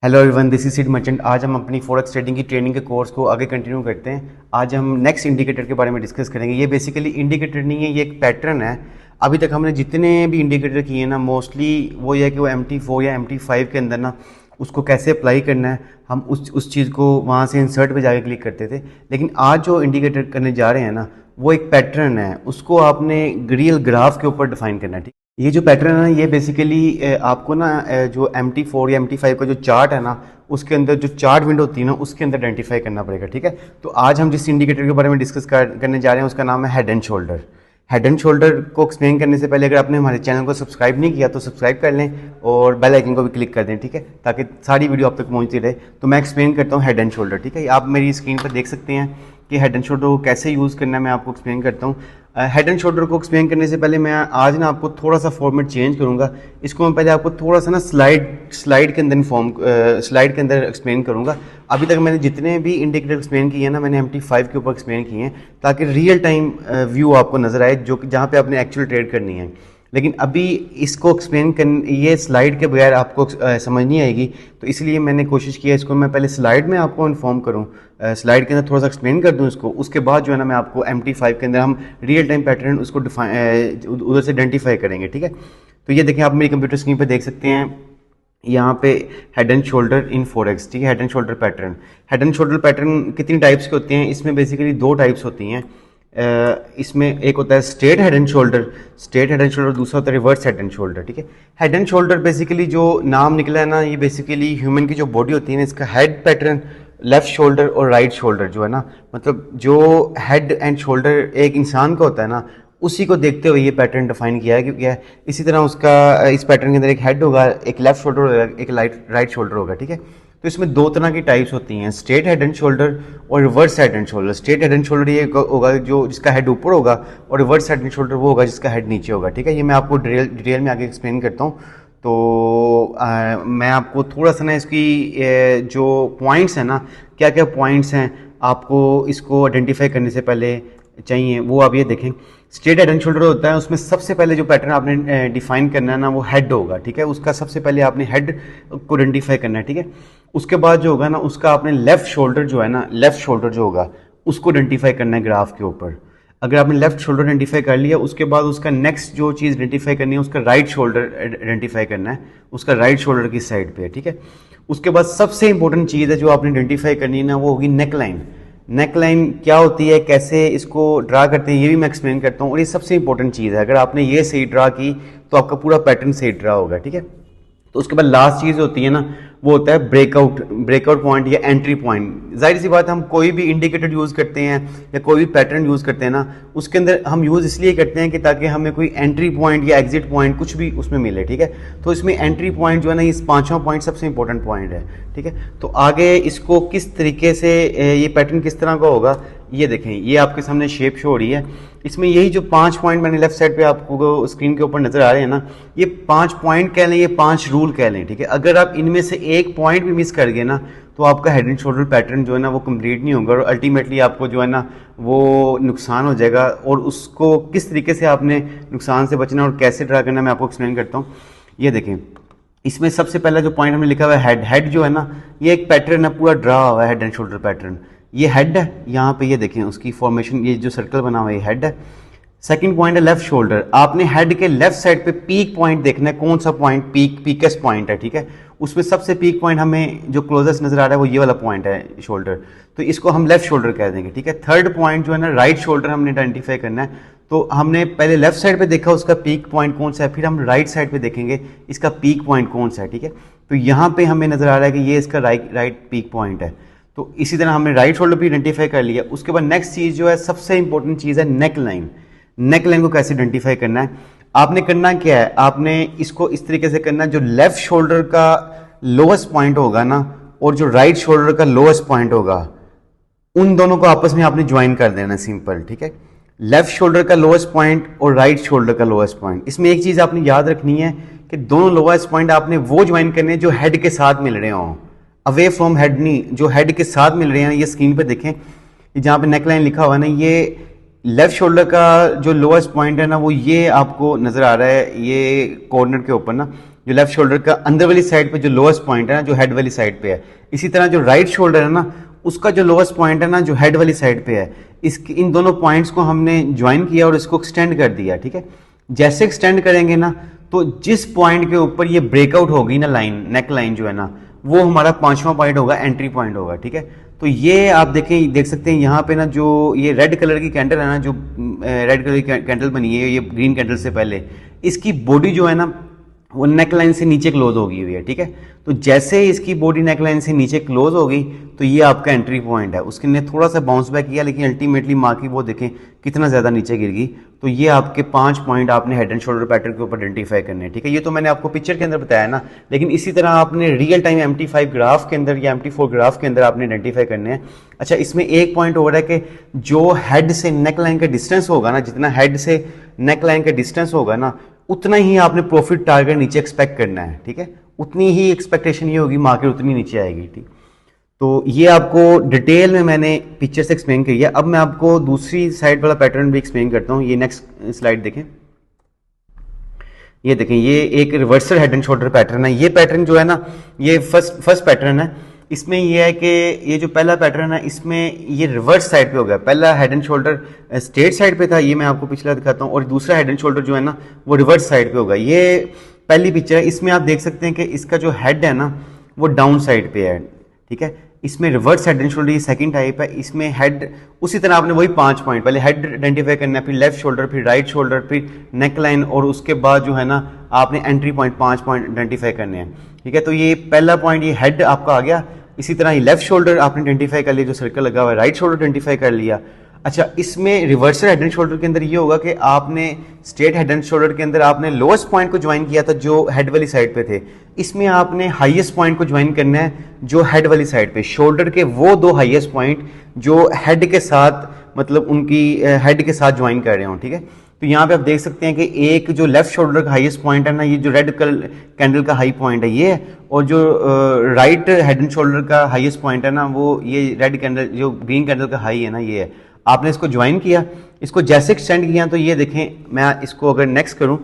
Hello everyone, this is seed merchant. आज हम अपनी फॉरेक्स ट्रेडिंग की ट्रेनिंग के कोर्स को आगे कंटिन्यू करते हैं। आज हम नेक्स्ट इंडिकेटर के बारे में डिस्कस करेंगे। ये बेसिकली इंडिकेटर नहीं है, ये एक पैटर्न है। अभी तक हमने जितने भी इंडिकेटर किए हैं ना, मोस्टली वो ये है कि वो MT4 या MT5 के अंदर ना उसको कैसे अप्लाई करना है, हम उस चीज़ को वहाँ से इंसर्ट पे जाके क्लिक करते थे। लेकिन आज जो इंडिकेटर करने जा रहे हैं ना, वो एक पैटर्न है, उसको आपने रियल ग्राफ के ऊपर डिफाइन करना है। ठीक, ये जो पैटर्न है ये बेसिकली आपको ना जो MT4 या MT5 का जो चार्ट है ना, उसके अंदर जो चार्ट विंडो होती है ना, उसके अंदर आइडेंटिफाई करना पड़ेगा। ठीक है, तो आज हम जिस इंडिकेटर के बारे में डिस्कस करने जा रहे हैं उसका नाम है head and shoulder. Head and shoulder को एक्सप्लेन करने से पहले अगर आपने हमारे चैनल को सब्सक्राइब नहीं किया तो सब्सक्राइब कर लें और बेल आइकन को भी क्लिक कर दें। ठीक है, ताकि सारी वीडियो आप तक पहुंचती रहे। तो मैं एक्सप्लेन करता हूँ हेड एंड शोल्डर। ठीक है, आप मेरी स्क्रीन पर देख सकते हैं कि हेड एंड शोल्डर को कैसे यूज़ करना है, मैं आपको एक्सप्लेन करता हूँ। हेड एंड शोल्डर को एक्सप्लेन करने से पहले मैं आज ना आपको थोड़ा सा फॉर्मेट चेंज करूँगा। इसको मैं पहले आपको थोड़ा सा ना स्लाइड के अंदर स्लाइड के अंदर एक्सप्लेन करूँगा। अभी तक मैंने जितने भी इंडिकेटर एक्सप्लेन किए हैं ना, मैंने MT5 के ऊपर एक्सप्लेन किए हैं ताकि रियल टाइम व्यू आपको नजर आए, जो जहाँ पे आपने एक्चुअल ट्रेड करनी है। लेकिन अभी इसको एक्सप्लेन कर, ये स्लाइड के बगैर आपको समझ नहीं आएगी, तो इसलिए मैंने कोशिश किया इसको मैं पहले स्लाइड में आपको इन्फॉर्म करूं, स्लाइड के अंदर थोड़ा सा एक्सप्लेन कर दूं इसको। उसके बाद जो है ना मैं आपको MT5 के अंदर हम रियल टाइम पैटर्न उसको उधर से आइडेंटिफाई करेंगे। ठीक है, तो ये देखें, आप मेरी कंप्यूटर स्क्रीन पर देख सकते हैं यहाँ पे head and shoulder in forex. ठीक है, head and shoulder pattern. Head and shoulder pattern कितनी टाइप्स के होते हैं? इसमें बेसिकली दो टाइप्स होती हैं। इसमें एक होता है स्ट्रेट हेड एंड शोल्डर, दूसरा होता है रिवर्स हेड एंड शोल्डर। ठीक है, हेड एंड शोल्डर बेसिकली जो नाम निकला है ना, ये बेसिकली ह्यूमन की जो बॉडी होती है ना, इसका हेड पैटर्न, लेफ्ट शोल्डर और राइट शोल्डर जो है ना, मतलब जो हेड एंड शोल्डर एक इंसान का होता है ना, उसी को देखते हुए ये पैटर्न डिफाइन किया है। क्योंकि है इसी तरह उसका इस पैटर्न के अंदर एक हेड होगा, एक लेफ्ट शोल्डर होगा, एक राइट शोल्डर होगा। ठीक है, तो इसमें दो तरह की टाइप्स होती हैं, स्ट्रेट हेड एंड शोल्डर और reverse head and shoulder. Straight head and shoulder ये होगा जो जिसका हेड ऊपर होगा, और रिवर्स हेड एंड शोल्डर वो होगा जिसका हेड नीचे होगा। ठीक है, ये मैं आपको डिटेल में आगे एक्सप्लेन करता हूँ। तो मैं आपको थोड़ा सा ना इसकी जो पॉइंट्स हैं ना, क्या क्या पॉइंट्स हैं आपको इसको आइडेंटिफाई करने से पहले चाहिए, वो आप ये देखें। स्ट्रेट हेड एंड शोल्डर होता है, उसमें सबसे पहले जो पैटर्न आपने डिफाइन करना है ना, वो हेड होगा। ठीक है, उसका सबसे पहले आपने हेड को आइडेंटिफाई करना है। ठीक है, उसके बाद जो होगा ना, उसका आपने लेफ्ट शोल्डर जो है ना, लेफ्ट शोल्डर जो होगा उसको आइडेंटिफाई करना है ग्राफ के ऊपर। अगर आपने लेफ्ट शोल्डर आइडेंटिफाई कर लिया, उसके बाद उसका नेक्स्ट जो चीज़ आइडेंटिफाई करनी है, उसका राइट शोल्डर आइडेंटिफाई करना है, उसका राइट शोल्डर की साइड पे है। ठीक है, उसके बाद सबसे इंपॉर्टेंट चीज़ है जो आपने आइडेंटिफाई करनी है ना, वो होगी नेक लाइन। नेक लाइन क्या होती है, कैसे इसको ड्रा करते हैं, ये भी मैं एक्सप्लेन करता हूँ। और ये सबसे इंपॉर्टेंट चीज़ है, अगर आपने ये सही ड्रा की तो आपका पूरा पैटर्न सही ड्रा होगा। ठीक है, तो उसके बाद लास्ट चीज़ होती है ना, वो होता है ब्रेकआउट पॉइंट या एंट्री पॉइंट। जाहिर सी बात है, हम कोई भी इंडिकेटर यूज़ करते हैं या कोई भी पैटर्न यूज़ करते हैं ना, उसके अंदर हम यूज़ इसलिए करते हैं कि ताकि हमें कोई एंट्री पॉइंट या एग्जिट पॉइंट कुछ भी उसमें मिले। ठीक है, तो इसमें एंट्री पॉइंट जो है ना, इस पांचवा पॉइंट सबसे इंपॉर्टेंट पॉइंट है। ठीक है, तो आगे इसको किस तरीके से ये पैटर्न किस तरह का होगा, ये देखें, ये आपके सामने शेप शो हो रही है। इसमें यही जो 5 पॉइंट मैंने लेफ्ट साइड पे आपको स्क्रीन के ऊपर नजर आ रहे हैं ना, ये 5 पॉइंट कह लें, ये 5 रूल कह लें। ठीक है, अगर आप इनमें से एक पॉइंट भी मिस कर गए ना, तो आपका हेड एंड शोल्डर पैटर्न जो है ना, वो कंप्लीट नहीं होगा और अल्टीमेटली आपको जो है ना, वो नुकसान हो जाएगा। और उसको किस तरीके से आपने नुकसान से बचना और कैसे ड्रा करना, मैं आपको एक्सप्लेन करता हूँ। ये देखें, इसमें सबसे पहला जो पॉइंट हमने लिखा हुआ है हेड जो है ना, ये एक पैटर्न है, पूरा ड्रा हुआ है हेड एंड शोल्डर पैटर्न। ये हेड है, यहाँ पे ये देखें उसकी फॉर्मेशन, ये जो सर्कल बना हुआ है हेड है। सेकंड पॉइंट है लेफ्ट शोल्डर। आपने हेड के लेफ्ट साइड पे पीक पॉइंट देखना है, कौन सा पॉइंट पीकेस्ट पॉइंट है। ठीक है, उसमें सबसे पीक पॉइंट हमें जो क्लोजेस्ट नजर आ रहा है वो ये वाला पॉइंट है शोल्डर, तो इसको हम लेफ्ट शोल्डर कह देंगे। ठीक है, थर्ड पॉइंट जो है ना, राइट शोल्डर हमने आइडेंटिफाई करना है। तो हमने पहले लेफ्ट साइड पे देखा उसका पीक पॉइंट कौन सा है, फिर हम राइट साइड पे देखेंगे इसका पीक पॉइंट कौन सा है। ठीक है, तो यहाँ पे हमें नजर आ रहा है कि ये इसका राइट पीक पॉइंट है। तो इसी तरह हमने राइट शोल्डर भी आइडेंटिफाई कर लिया। उसके बाद नेक्स्ट चीज जो है, सबसे इंपॉर्टेंट चीज है नेक लाइन। नेक लाइन को कैसे आइडेंटिफाई करना है, आपने करना क्या है, आपने इसको इस तरीके से करना है, जो लेफ्ट शोल्डर का लोएस्ट पॉइंट होगा ना, और जो राइट शोल्डर का लोएस्ट पॉइंट होगा, उन दोनों को आपस में आपने ज्वाइन कर देना, सिंपल। ठीक है, लेफ्ट शोल्डर का लोएस्ट पॉइंट और राइट शोल्डर का लोएस्ट पॉइंट। इसमें एक चीज आपने याद रखनी है कि दोनों लोएस्ट पॉइंट आपने वो ज्वाइन करने हैं जो हेड के साथ मिल रहे हों, अवे फ्रॉम हेड नहीं, जो हेड के साथ मिल रहे हैं। ये स्क्रीन पे देखें, जहाँ पे नेक लाइन लिखा हुआ है ना, ये लेफ्ट शोल्डर का जो लोएस्ट पॉइंट है ना, वो ये आपको नजर आ रहा है, ये कॉर्नर के ऊपर ना, जो लेफ्ट शोल्डर का अंदर वाली साइड पे जो लोएस्ट पॉइंट है ना, जो हेड वाली साइड पे है। इसी तरह जो राइट शोल्डर है ना, उसका जो लोएस्ट पॉइंट है ना, जो हेड वाली साइड पे है, इन दोनों पॉइंट्स को हमने ज्वाइन किया और इसको एक्सटेंड कर दिया, ठीक है। जैसे एक्सटेंड करेंगे ना, तो जिस पॉइंट के ऊपर ये ब्रेकआउट होगी ना लाइन, नेक लाइन जो है ना, वो हमारा 5वां पॉइंट होगा, एंट्री पॉइंट होगा, ठीक है। तो ये आप देख सकते हैं यहाँ पे ना, जो ये रेड कलर की कैंडल है ना, जो रेड कलर की कैंडल बनी है, ये ग्रीन कैंडल से पहले, इसकी बॉडी जो है ना, वो नेक लाइन से नीचे क्लोज होगी हुई है, ठीक है। तो जैसे ही इसकी बॉडी नेक लाइन से नीचे क्लोज होगी, तो ये आपका एंट्री पॉइंट है। उसने थोड़ा सा बाउंस बैक किया, लेकिन अल्टीमेटली मार्किंग वो देखें कितना ज़्यादा नीचे गिर गई। तो ये आपके 5 पॉइंट आपने हेड एंड शोल्डर पैटर्न के ऊपर आइडेंटिफाई करने हैं, ठीक है। ये तो मैंने आपको पिक्चर के अंदर बताया ना, लेकिन इसी तरह आपने रियल टाइम MT5 ग्राफ के अंदर या MT4 ग्राफ के अंदर आपने आइडेंटिफाई करने हैं। अच्छा, इसमें एक पॉइंट हो रहा है कि जो हेड से नेक लाइन का डिस्टेंस होगा ना, जितना हेड से नेक लाइन का डिस्टेंस होगा ना, उतना ही आपने प्रॉफिट टारगेट नीचे एक्सपेक्ट करना है, ठीक है। उतनी ही एक्सपेक्टेशन ये होगी, मार्केट उतनी नीचे आएगी, ठीक। तो ये आपको डिटेल में मैंने पिक्चर से एक्सप्लेन किया। अब मैं आपको दूसरी साइड वाला पैटर्न भी एक्सप्लेन करता हूँ। ये नेक्स्ट स्लाइड देखें। ये देखें, ये एक reversal head and shoulder pattern है। ये पैटर्न जो है ना, ये फर्स्ट पैटर्न है। इसमें ये है कि ये जो पहला पैटर्न है, इसमें ये रिवर्स साइड पे हो गया। पहला head and shoulder straight side पे था, ये मैं आपको पिछला दिखाता हूँ, और दूसरा हेड एंड शोल्डर जो है ना, वो रिवर्स साइड पे होगा। ये पहली पिक्चर है। इसमें आप देख सकते हैं कि इसका जो हेड है ना, वो डाउन साइड पे है, ठीक है। इसमें रिवर्स हेड एंड शोल्डर ये सेकंड टाइप है। इसमें हेड उसी तरह आपने वही 5 पॉइंट, पहले हेड आइडेंटिफाई करना है, फिर लेफ्ट शोल्डर, फिर राइट शोल्डर, फिर नेक लाइन, और उसके बाद जो है ना, आपने एंट्री पॉइंट 5 पॉइंट आइडेंटिफाई करने हैं, ठीक है। तो ये पहला पॉइंट, ये हेड आपका आ गया। इसी तरह ये लेफ्ट शोल्डर आपने आइडेंटिफाई कर लिया, जो सर्कल लगा हुआ है, राइट शोल्डर आइडेंटिफाई कर लिया। अच्छा, इसमें रिवर्सल हेड एंड शोल्डर के अंदर ये होगा कि आपने स्ट्रेट हेड एंड शोल्डर के अंदर आपने लोएस्ट पॉइंट को ज्वाइन किया था, जो हेड वाली साइड पे थे। इसमें आपने हाईएस्ट पॉइंट को ज्वाइन करना है, जो हेड वाली साइड पे। शोल्डर के वो 2 हाईएस्ट पॉइंट जो हेड के साथ, मतलब उनकी हेड के साथ ज्वाइन कर रहे हो, ठीक है। तो यहाँ पे आप देख सकते हैं कि एक जो लेफ्ट शोल्डर का हाईएस्ट पॉइंट है ना, ये जो रेड कलर कैंडल का हाई पॉइंट है ये है, और जो राइट हेड एंड शोल्डर का हाईएस्ट पॉइंट है ना, वो ये रेड कैंडल, जो ग्रीन कैंडल का हाई है ना, ये है। आपने इसको ज्वाइन किया, इसको जैसे एक्सटेंड किया, तो ये देखें, मैं इसको अगर नेक्स्ट करूं,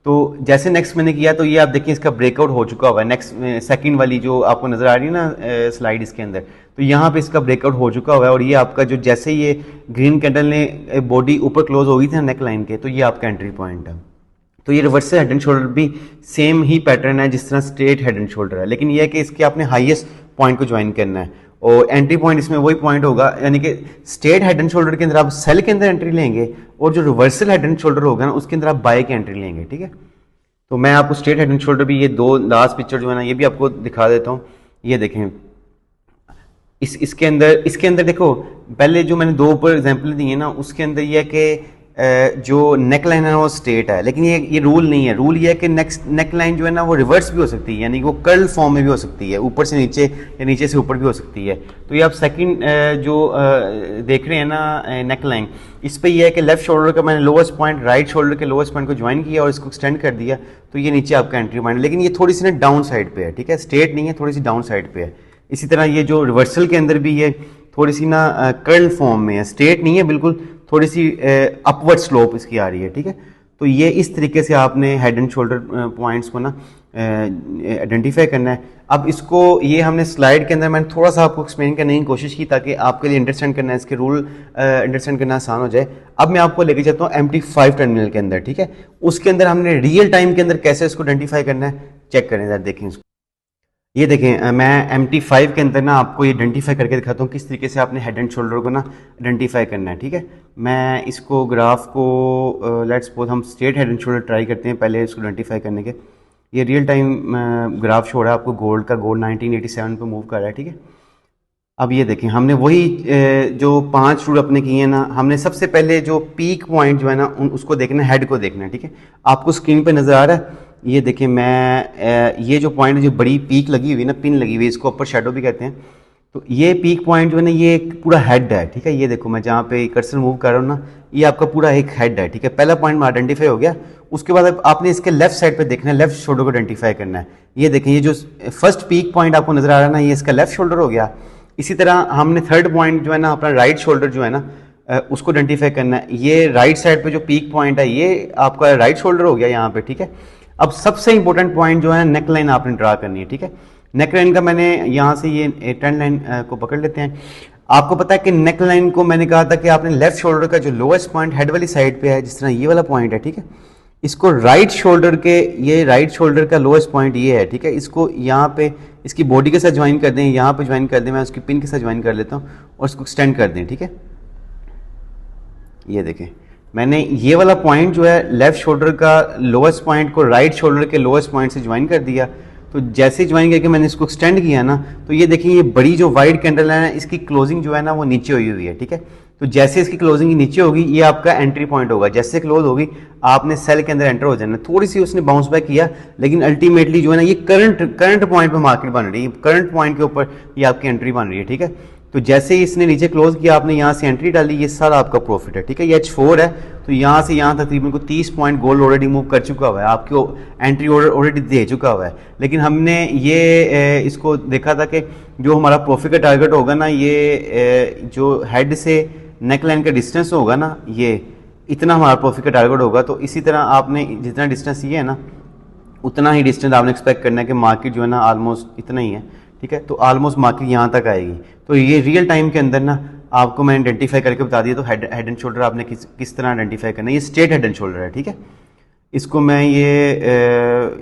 तो जैसे नेक्स्ट मैंने किया, तो ये आप देखें इसका ब्रेकआउट हो चुका हुआ है। नेक्स्ट सेकंड वाली जो आपको नजर आ रही है ना स्लाइड, इसके अंदर, तो यहाँ पे इसका ब्रेकआउट हो चुका हुआ है। और ये आपका जो जैसे ये ग्रीन कैंडल ने बॉडी ऊपर क्लोज हो गई थी नेक लाइन के, तो ये आपका एंट्री पॉइंट है। तो ये रिवर्सल हेड एंड शोल्डर भी सेम ही पैटर्न है जिस तरह स्ट्रेट हेड एंड शोल्डर है, लेकिन यह है कि इसके आपने हाईएस्ट पॉइंट को ज्वाइन करना है, और एंट्री पॉइंट इसमें वही पॉइंट होगा। यानी कि स्ट्रेट हेड एंड शोल्डर के अंदर आप सेल के अंदर एंट्री लेंगे, और जो रिवर्सल हेड एंड शोल्डर होगा ना, उसके अंदर आप बाय की एंट्री लेंगे, ठीक है। तो मैं आपको स्ट्रेट हेड एंड शोल्डर भी, ये 2 लास्ट पिक्चर जो है ना, ये भी आपको दिखा देता हूँ। ये देखें, इसके अंदर देखो, पहले जो मैंने 2 ऊपर एग्जाम्पल दी है ना, उसके अंदर ये है कि जो नेक लाइन है वो स्ट्रेट है, लेकिन ये रूल नहीं है। रूल ये है कि नेक लाइन जो है ना, वो रिवर्स भी हो सकती है, यानी कि वो कर्ल फॉर्म में भी हो सकती है, ऊपर से नीचे या नीचे से ऊपर भी हो सकती है। तो ये आप सेकंड जो देख रहे हैं ना नेक लाइन, इस पे ये है कि लेफ्ट शोल्डर का मैंने लोएस्ट पॉइंट राइट शोल्डर के लोएस्ट पॉइंट को ज्वाइन किया और इसको एक्सटेंड कर दिया, तो ये नीचे आपका एंट्री पॉइंट है। लेकिन ये थोड़ी सी ना डाउन साइड पे है, ठीक है, स्ट्रेट नहीं है, थोड़ी सी डाउन साइड पे है। इसी तरह ये जो रिवर्सल के अंदर भी ये थोड़ी सी ना कर्ल फॉर्म में है, स्ट्रेट नहीं है बिल्कुल, थोड़ी सी अपवर्ड स्लोप इसकी आ रही है, ठीक है। तो ये इस तरीके से आपने हेड एंड शोल्डर पॉइंट्स को ना आइडेंटिफाई करना है। अब इसको ये हमने स्लाइड के अंदर मैंने थोड़ा सा आपको एक्सप्लेन करने की कोशिश की, ताकि आपके लिए अंडरस्टैंड करना है, इसके रूल अंडरस्टैंड करना आसान हो जाए। अब मैं आपको लेके चलता हूँ MT5 टर्मिनल के अंदर, ठीक है। उसके अंदर हमने रियल टाइम के अंदर कैसे इसको आइडेंटिफाई करना है, चेक करें जरा, देखें इसको। ये देखें, मैं MT5 के अंदर ना आपको ये आइडेंटिफाई करके दिखाता हूँ किस तरीके से आपने हेड एंड शोल्डर को ना आइडेंटिफाई करना है, ठीक है। मैं इसको ग्राफ को लेट्स सपोज हम straight head and shoulder try करते हैं पहले इसको आइडेंटिफाई करने के। ये रियल टाइम ग्राफ शो रहा है आपको, गोल्ड 1987 पे मूव कर रहा है, ठीक है। अब ये देखें, हमने वही जो 5 रूल अपने किए हैं ना, हमने सबसे पहले जो पीक पॉइंट जो है ना, उसको देखना है, हेड को देखना है, ठीक है। आपको स्क्रीन पे नज़र आ रहा है, ये देखें, मैं ये जो पॉइंट जो बड़ी पीक लगी हुई ना, पिन लगी हुई, इसको अपर शेडो भी कहते हैं। तो ये पीक पॉइंट जो है ना, ये एक पूरा हेड है, ठीक है। ये देखो, मैं जहाँ पे कर्सर मूव कर रहा हूँ ना, ये आपका पूरा एक हेड है, ठीक है। पहला पॉइंट आइडेंटिफाई हो गया। उसके बाद आपने इसके लेफ्ट साइड पे देखना है, लेफ्ट शोल्डर को आइडेंटिफाई करना है। ये देखें, ये जो फर्स्ट पीक पॉइंट आपको नजर आ रहा है ना, ये इसका लेफ्ट शोल्डर हो गया। इसी तरह हमने थर्ड पॉइंट जो है ना, अपना राइट शोल्डर जो है ना, उसको आइडेंटिफाई करना है। ये राइट साइड पे जो पीक पॉइंट है, ये आपका राइट शोल्डर हो गया यहाँ पे, ठीक है। अब सबसे इंपॉर्टेंट पॉइंट जो है नेक लाइन आपने ड्रा करनी है, ठीक है। नेक लाइन का मैंने यहाँ से ये ट्रेंड लाइन को पकड़ लेते हैं। आपको पता है कि नेक लाइन को मैंने कहा था कि आपने लेफ्ट शोल्डर का जो लोएस्ट पॉइंट हेड वाली साइड पे है, जिस तरह ये वाला पॉइंट है, ठीक है, इसको राइट शोल्डर के, ये राइट शोल्डर का लोएस्ट पॉइंट ये है, ठीक है, इसको यहाँ पे इसकी बॉडी के साथ ज्वाइन कर दें, यहाँ पे ज्वाइन कर दें, मैं उसकी पिन के साथ ज्वाइन कर लेता हूँ और इसको एक्सटेंड कर दें, ठीक है। ये देखें मैंने ये वाला पॉइंट जो है लेफ्ट शोल्डर का लोएस्ट पॉइंट को राइट शोल्डर के लोएस्ट पॉइंट से ज्वाइन कर दिया। तो जैसे ही ज्वाइन करके मैंने इसको एक्सटेंड किया ना, तो ये देखिए ये बड़ी जो वाइड कैंडल है ना, इसकी क्लोजिंग जो है ना वो नीचे हुई हुई है, ठीक है। तो जैसे इसकी क्लोजिंग नीचे होगी, ये आपका एंट्री पॉइंट होगा। जैसे क्लोज होगी आपने सेल के अंदर एंटर हो जाना। थोड़ी सी उसने बाउंस बैक किया, लेकिन अल्टीमेटली जो है ना ये करंट पॉइंट पे मार्केट बन रही है, करंट पॉइंट के ऊपर ये आपकी एंट्री बन रही है, ठीक है। तो जैसे ही इसने नीचे क्लोज किया, आपने यहाँ से एंट्री डाली, ये सारा आपका प्रॉफिट है, ठीक है। ये H4 है, तो यहाँ से यहाँ तकरीबन को 30 पॉइंट गोल्ड ऑलरेडी मूव कर चुका हुआ है, आपको एंट्री ऑर्डर ऑलरेडी दे चुका हुआ है। लेकिन हमने ये इसको देखा था कि जो हमारा प्रॉफिट का टारगेट होगा ना, ये जो हेड से नेक लाइन का डिस्टेंस होगा ना, ये इतना हमारा प्रॉफिट का टारगेट होगा। तो इसी तरह आपने जितना डिस्टेंस ये है ना, उतना ही डिस्टेंस आपने एक्सपेक्ट करना है कि मार्केट जो है ना ऑलमोस्ट इतना ही है, ठीक है। तो ऑलमोस्ट मार्केट यहाँ तक आएगी। तो ये रियल टाइम के अंदर ना आपको मैंने आइडेंटिफाई करके बता दिया। तो हेड एंड शोल्डर आपने किस तरह आइडेंटिफाई करना है। ये स्ट्रेट हेड एंड शोल्डर है, ठीक है। इसको मैं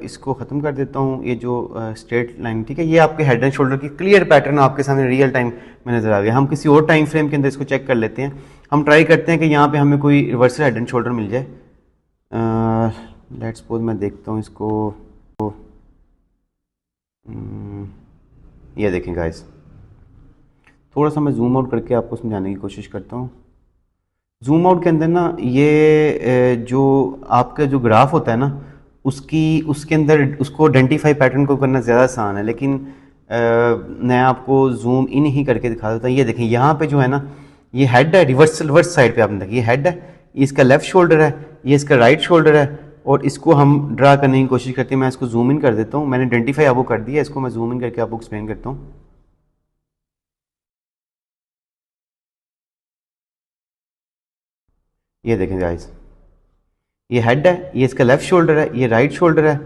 इसको ख़त्म कर देता हूँ, ये जो स्ट्रेट लाइन, ठीक है। ये आपके हेड एंड शोल्डर की क्लियर पैटर्न आपके सामने रियल टाइम में नजर आ गया। हम किसी और टाइम फ्रेम के अंदर इसको चेक कर लेते हैं। हम ट्राई करते हैं कि यहाँ पे हमें कोई रिवर्सल हेड एंड शोल्डर मिल जाए। लेट्स सपोज मैं देखता हूँ इसको, ये देखें गाइस, थोड़ा सा मैं जूम आउट करके आपको समझाने की कोशिश करता हूँ। जूम आउट के अंदर ना ये जो आपका जो ग्राफ होता है ना, उसके अंदर उसको आइडेंटिफाई पैटर्न को करना ज़्यादा आसान है। लेकिन मैं आपको जूम इन ही करके दिखा देता हूँ। ये देखें यहाँ पे जो है ना, ये हेड है, रिवर्स साइड पे आपने देखिए ये हेड है, ये इसका लेफ्ट शोल्डर है, ये इसका राइट शोल्डर है, और इसको हम ड्रा करने की कोशिश करते हैं। मैं इसको जूम इन कर देता हूँ, मैंने आइडेंटिफाई आपको कर दिया, इसको मैं जूम इन करके आपको एक्सप्लेन करता हूँ। ये देखें गाइस, ये हेड है, ये इसका लेफ्ट शोल्डर है, ये राइट शोल्डर है,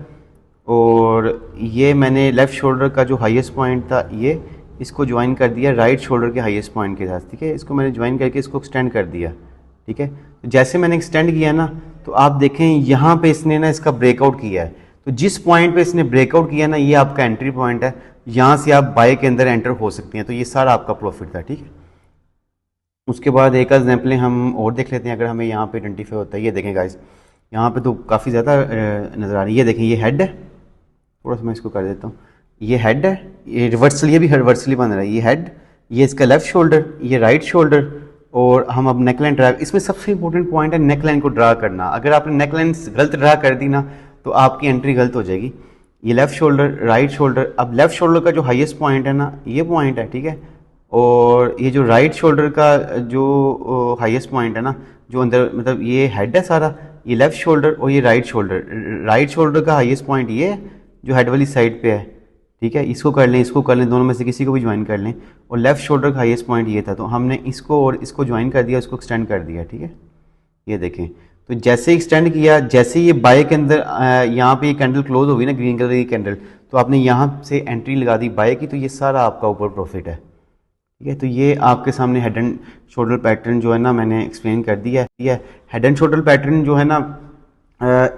और ये मैंने लेफ्ट शोल्डर का जो हाईएस्ट पॉइंट था ये इसको ज्वाइन कर दिया राइट शोल्डर के हाईएस्ट पॉइंट के साथ, ठीक है। इसको मैंने ज्वाइन करके इसको एक्सटेंड कर दिया, ठीक है। तो जैसे मैंने एक्सटेंड किया ना, तो आप देखें यहाँ पे इसने ना इसका ब्रेकआउट किया है। तो जिस पॉइंट पे इसने ब्रेकआउट किया ना, ये आपका एंट्री पॉइंट है, यहाँ से आप बाय के अंदर एंटर हो सकते हैं। तो ये सारा आपका प्रॉफिट था, ठीक है। उसके बाद एक एग्जाम्पल हम और देख लेते हैं, अगर हमें यहाँ पे आइडेंटिफाई होता है। ये देखें गाइस, यहाँ पे तो काफ़ी ज़्यादा नज़र आ रही है। ये देखें, ये हेड है, थोड़ा सा मैं इसको कर देता हूँ। ये हेड है, ये रिवर्सल, ये भी रिवर्सली बन रहा है। ये हेड, ये इसका लेफ्ट शोल्डर, ये राइट शोल्डर, और हम अब नेकलाइन ड्रा, इसमें सबसे इंपॉर्टेंट पॉइंट है नेकलाइन को ड्रा करना। अगर आपने नेकलाइन गलत ड्रा कर दी ना, तो आपकी एंट्री गलत हो जाएगी। ये लेफ्ट शोल्डर, राइट शोल्डर, अब लेफ्ट शोल्डर का जो हाईएस्ट पॉइंट है ना, ये पॉइंट है, ठीक है। और ये जो राइट शोल्डर का जो हाईएस्ट पॉइंट है ना, जो अंदर मतलब ये हेड है सारा, ये लेफ्ट शोल्डर और ये राइट शोल्डर। राइट शोल्डर का हाईएस्ट पॉइंट ये है जो हेड वाली साइड पे है, ठीक है। इसको कर लें, इसको कर लें, दोनों में से किसी को भी ज्वाइन कर लें। और लेफ्ट शोल्डर का हाईएस्ट पॉइंट ये था, तो हमने इसको और इसको ज्वाइन कर दिया, इसको एक्सटेंड कर दिया, ठीक है। ये देखें, तो जैसे ही एक्सटेंड किया, जैसे ये बाय के अंदर यहाँ पे ये कैंडल क्लोज होगी ना, ग्रीन कलर की कैंडल, तो आपने यहाँ से एंट्री लगा दी बाय की, तो ये सारा आपका ऊपर प्रॉफिट है, ठीक है। तो ये आपके सामने हेड एंड शोल्डर पैटर्न जो है ना, मैंने एक्सप्लेन कर दिया है। हेड एंड शोल्डर पैटर्न जो है ना,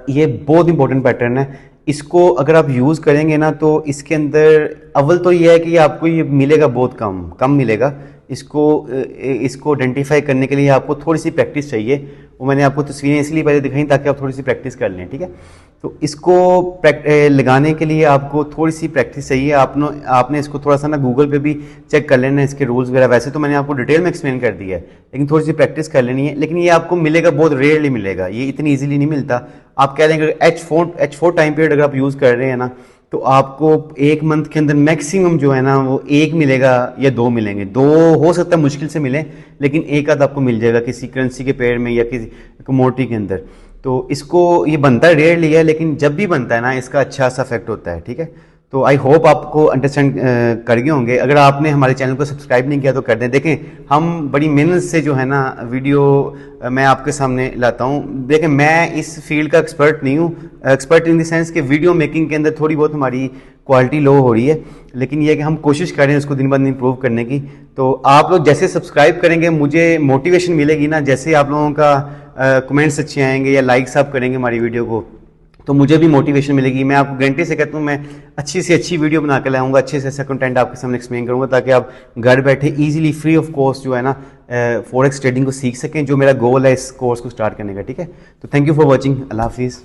ये बहुत इंपॉर्टेंट पैटर्न है। इसको अगर आप यूज़ करेंगे ना, तो इसके अंदर अव्वल तो ये है कि आपको ये मिलेगा बहुत कम मिलेगा। इसको आइडेंटिफाई करने के लिए आपको थोड़ी सी प्रैक्टिस चाहिए। वो मैंने आपको तस्वीरें इसलिए पहले दिखाई ताकि आप थोड़ी सी प्रैक्टिस कर लें, ठीक है। तो इसको लगाने के लिए आपको थोड़ी सी प्रैक्टिस चाहिए। आपने इसको थोड़ा सा ना गूगल पे भी चेक कर लेना, इसके रूल्स वगैरह। वैसे तो मैंने आपको डिटेल में एक्सप्लेन कर दिया है, लेकिन थोड़ी सी प्रैक्टिस कर लेनी है। लेकिन ये आपको मिलेगा, बहुत रेयरली मिलेगा, ये इतनी ईजिली नहीं मिलता। आप कह लेंगे H4 टाइम पीरियड अगर आप यूज़ कर रहे हैं ना, तो आपको एक मंथ के अंदर मैक्सिमम जो है ना वो एक मिलेगा या दो मिलेंगे। दो हो सकता है मुश्किल से मिले, लेकिन एक आध आपको मिल जाएगा किसी करेंसी के पेयर में या किसी कमोडिटी के अंदर। तो इसको ये बनता रेयरली है, लेकिन जब भी बनता है ना, इसका अच्छा सा इफेक्ट होता है, ठीक है। तो आई होप आपको अंडरस्टैंड कर गए होंगे। अगर आपने हमारे चैनल को सब्सक्राइब नहीं किया तो कर दें। देखें हम बड़ी मेहनत से जो है ना वीडियो मैं आपके सामने लाता हूँ। देखें मैं इस फील्ड का एक्सपर्ट नहीं हूँ, एक्सपर्ट इन द सेंस कि वीडियो मेकिंग के अंदर थोड़ी बहुत हमारी क्वालिटी लो हो रही है, लेकिन ये है कि हम कोशिश कर रहे हैं उसको दिन ब दिन इम्प्रूव करने की। तो आप लोग जैसे सब्सक्राइब करेंगे मुझे मोटिवेशन मिलेगी ना, जैसे आप लोगों का कमेंट्स अच्छे आएंगे या लाइक्स आप करेंगे हमारी वीडियो को, तो मुझे भी मोटिवेशन मिलेगी। मैं आपको गारंटी से कहता हूँ मैं अच्छी से अच्छी वीडियो बना के लाऊंगा, अच्छे से अच्छा कंटेंट आपके सामने एक्सप्लेन करूंगा, ताकि आप घर बैठे इजीली फ्री ऑफ कॉस्ट जो है ना फॉरेक्स ट्रेडिंग को सीख सकें, जो मेरा गोल है इस कोर्स को स्टार्ट करने का। ठीक है, तो थैंक यू फॉर वॉचिंग। अल्लाह हाफिज़।